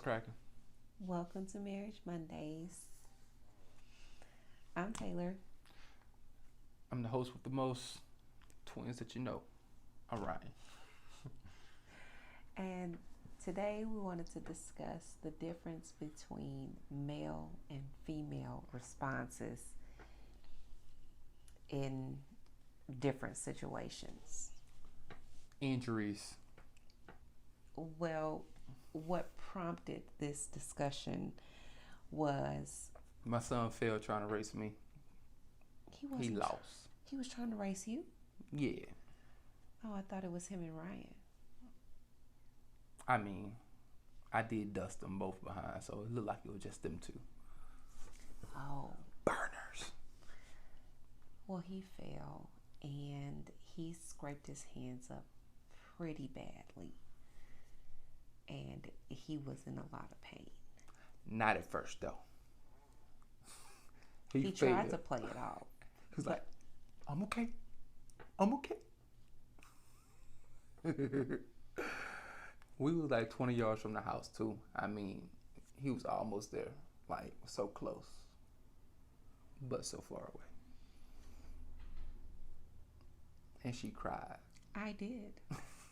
cracking? Welcome to Marriage Mondays. I'm Taylor. I'm the host with the most twins that you know. All right. And today we wanted to discuss the difference between male and female responses in different situations. Injuries. Well, what prompted this discussion was My son failed trying to race me. he He wasn't lost. he was trying to race you. Yeah. Oh, I thought it was him and Ryan. I mean, I did dust them both behind, so it looked like it was just them two. Oh, Burners. well, he fell and he scraped his hands up pretty badly, and he was in a lot of pain. Not at first, though. He tried to play it off. He was like, I'm okay. I'm okay. We was like 20 yards from the house, too. I mean, he was almost there. Like, so close. But so far away. And she cried. I did.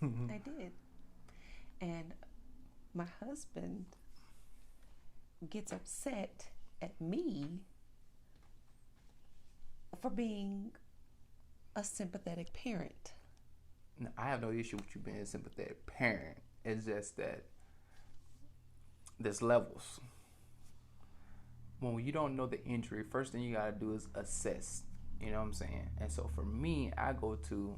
I did. And my husband gets upset at me for being a sympathetic parent. Now, I have no issue with you being a sympathetic parent. It's just that there's levels. When you don't know the injury, first thing you gotta do is assess. You know what I'm saying? And so for me, I go to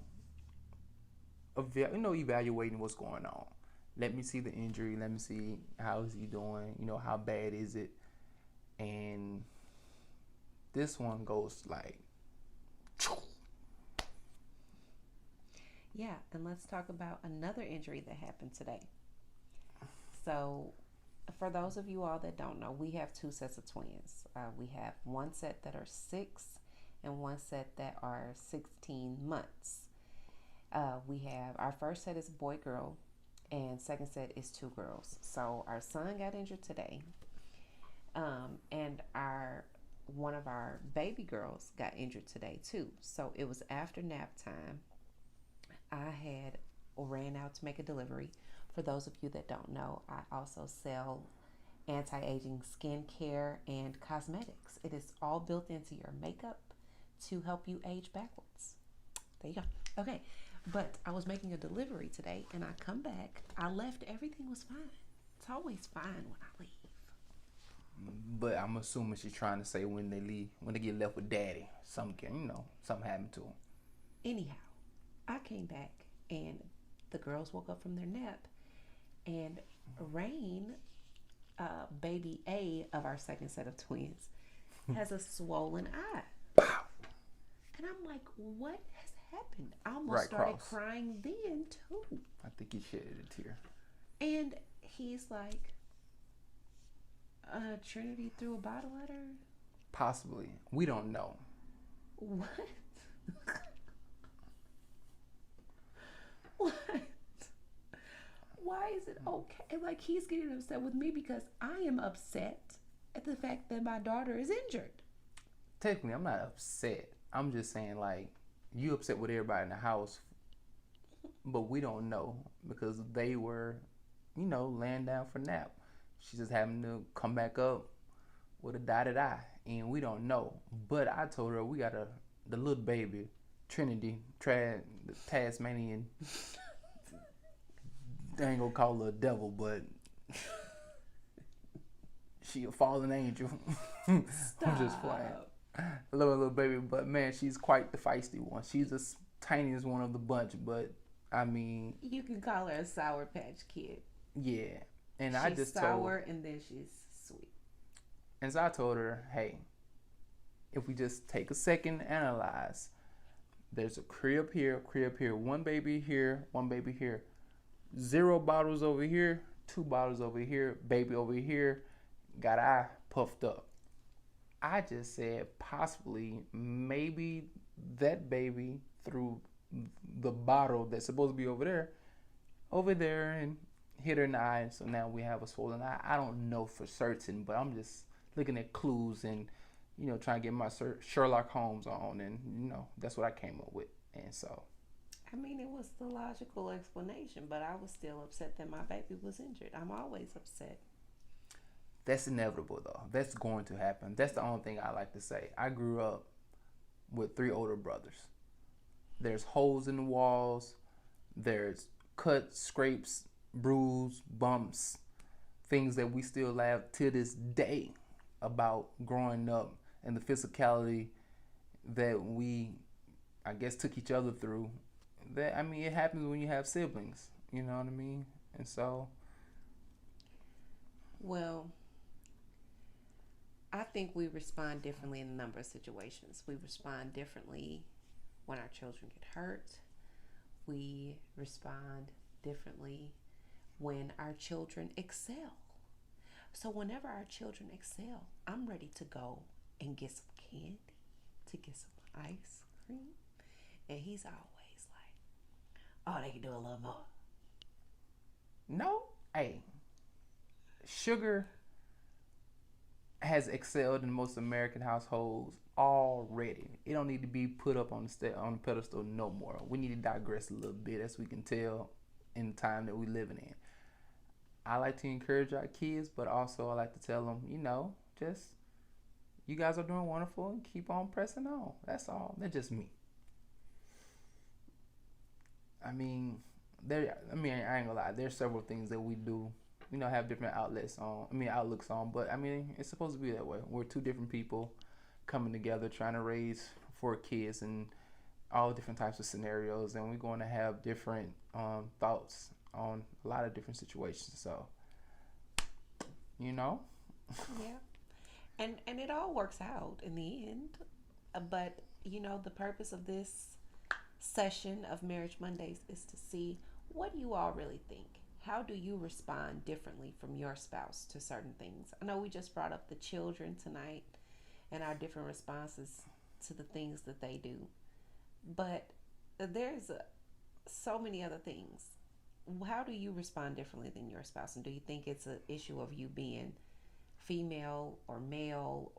evaluating what's going on. Let me see the injury. Let me see how is he doing. How bad is it? And this one goes like, Yeah, and let's talk about another injury that happened today. So, for those of you all that don't know, we have two sets of twins. We have one set that are 6 and one set that are 16 months. We have our first set is boy girl, and second set is 2 girls. So our son got injured today, and our one of our baby girls got injured today too. So it was after nap time. I had ran out to make a delivery. For those of you that don't know, I also sell anti-aging skincare and cosmetics. It is all built into your makeup to help you age backwards. There you go. Okay, but I was making a delivery today, and I come back. I left. Everything was fine. It's always fine when I leave. but I'm assuming she's trying to say when they leave, when they get left with daddy, something happened to them. Anyhow, I came back, and the girls woke up from their nap, and Rain, baby A of our second set of twins, has a swollen eye. Pow! And I'm like, what has happened? I almost Right started cross. crying then, too. I think he shedded a tear. And he's like, Trinity threw a bottle at her? Possibly. We don't know. What? What? Why is it okay? Like, he's getting upset with me because I am upset at the fact that my daughter is injured. Technically, I'm not upset. I'm just saying, like, you upset with everybody in the house, but we don't know because they were, laying down for nap. She's just having to come back up with a dotted eye, and we don't know. But I told her we got the little baby, Trinity, the Tasmanian. I ain't gonna call her a devil, but she a fallen angel. I'm just playing. Little baby, but man, she's quite the feisty one. She's the tiniest one of the bunch, but I mean, You can call her a Sour Patch Kid. yeah. And She's I just sour and then she's sweet. and so I told her, hey, if we just take a second to analyze, there's a crib here, one baby here, one baby here, 0 bottles over here, 2 bottles over here, baby over here, got eye puffed up. I just said possibly, maybe that baby threw the bottle that's supposed to be over there, and hit her in the eye, so now we have a swollen eye. I don't know for certain, but I'm just looking at clues and trying to get my Sherlock Holmes on, and that's what I came up with. And so, I mean, it was the logical explanation, but I was still upset that my baby was injured. I'm always upset. that's inevitable, though. That's going to happen. That's the only thing I like to say. I grew up with three older brothers. There's holes in the walls. There's cuts, scrapes, bruise, bumps, things that we still laugh to this day about growing up and the physicality that we, I guess, took each other through. That, I mean, it happens when you have siblings. You know what I mean? And so, Well, I think we respond differently in a number of situations. We respond differently when our children get hurt. We respond differently when our children excel. So whenever our children excel, I'm ready to go and get some candy, to get some ice cream. And he's always like, oh, they can do a little more. no, hey, sugar has excelled in most American households already. It don't need to be put up on the pedestal no more. We need to digress a little bit, as we can tell in the time that we living in. I like to encourage our kids, but also I like to tell them, just you guys are doing wonderful and keep on pressing on. That's all. That's just me. I mean, I ain't gonna lie. There's several things that we do, have different outlooks on. But I mean, it's supposed to be that way. We're two different people coming together, trying to raise four kids in all different types of scenarios, and we're going to have different thoughts on a lot of different situations. So, Yeah. And it all works out in the end. But, the purpose of this session of Marriage Mondays is to see what you all really think. How do you respond differently from your spouse to certain things? I know we just brought up the children tonight and our different responses to the things that they do. But there's so many other things. How do you respond differently than your spouse? And do you think it's an issue of you being female or male?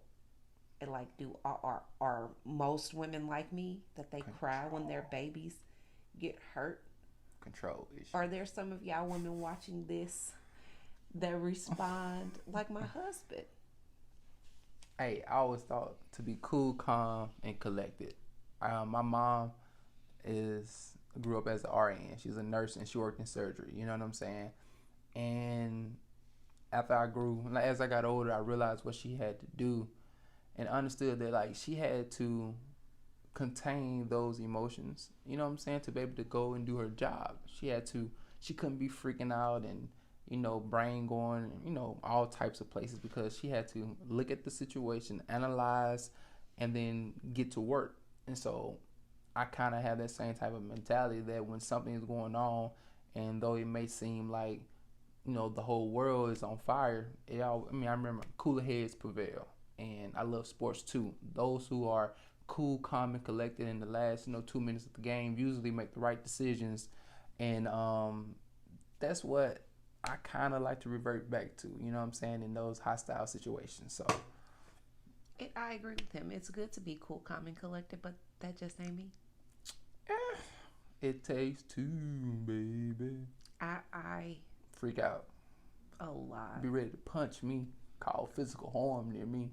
And like, are most women like me that they cry when their babies get hurt? Control issue. Are there some of y'all women watching this that respond like my husband? Hey, I always thought to be cool, calm, and collected. My mom grew up as an RN. She was a nurse and she worked in surgery. You know what I'm saying? And as I got older, I realized what she had to do, and understood that like she had to contain those emotions. You know what I'm saying? To be able to go and do her job, she couldn't be freaking out and brain going, all types of places, because she had to look at the situation, analyze, and then get to work. And so I kind of have that same type of mentality that when something is going on, and though it may seem like the whole world is on fire, I remember cooler heads prevail, and I love sports too. Those who are cool, calm, and collected in the last 2 minutes of the game usually make the right decisions, and that's what I kind of like to revert back to. You know what I'm saying, in those hostile situations. So I agree with him. It's good to be cool, calm, and collected, but that just ain't me. It takes two, baby. I Freak out. a lot. Be ready to punch me. Call physical harm near me.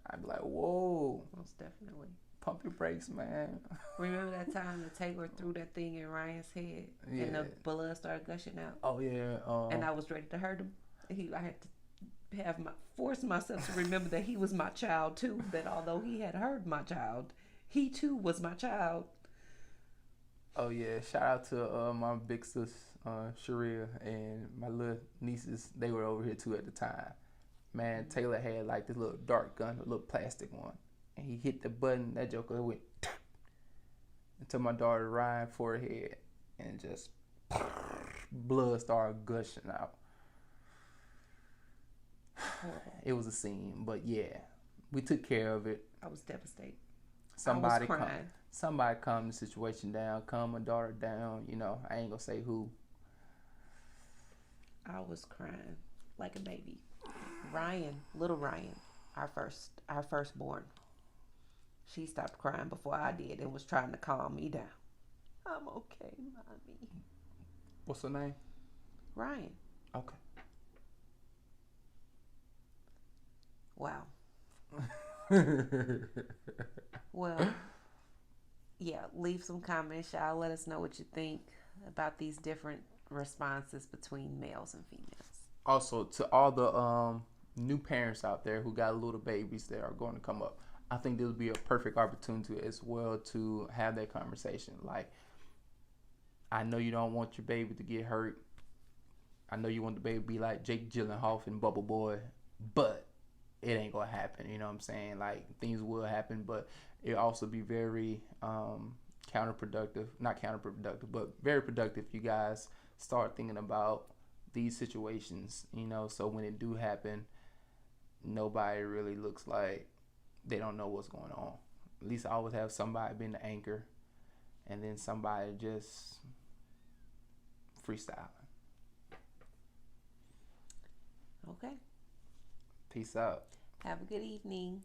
I'd be like, whoa. Most definitely. Pump your brakes, man. Remember that time the Taylor threw that thing in Ryan's head and the blood started gushing out? Oh yeah. And I was ready to hurt him. I had to force myself to remember that he was my child too. That although he had hurt my child, he too was my child. Oh yeah. Shout out to my big sis, Sharia, and my little nieces. They were over here too at the time. Man, Taylor had like this little dart gun, a little plastic one, and he hit the button. That joker went into my daughter Ryan's forehead, and just blood started gushing out. It was a scene, but yeah, we took care of it. I was devastated. Somebody calm the situation down, calm my daughter down. I ain't gonna say who. I was crying like a baby. Little Ryan, our firstborn, she stopped crying before I did and was trying to calm me down. I'm okay, mommy. What's her name? Ryan. Okay. Wow. Well, yeah, leave some comments, y'all. Let us know what you think about these different responses between males and females. Also, to all the new parents out there who got little babies that are going to come up, I think this would be a perfect opportunity as well to have that conversation. Like, I know you don't want your baby to get hurt. I know you want the baby to be like Jake Gyllenhaal and Bubble Boy, but it ain't gonna happen. You know what I'm saying? Like, things will happen, but it also be very counterproductive. Not counterproductive, but very productive. You guys start thinking about these situations. So when it do happen, nobody really looks like they don't know what's going on. At least I always have somebody being the anchor, and then somebody just freestyling. Okay. Peace out. Have a good evening.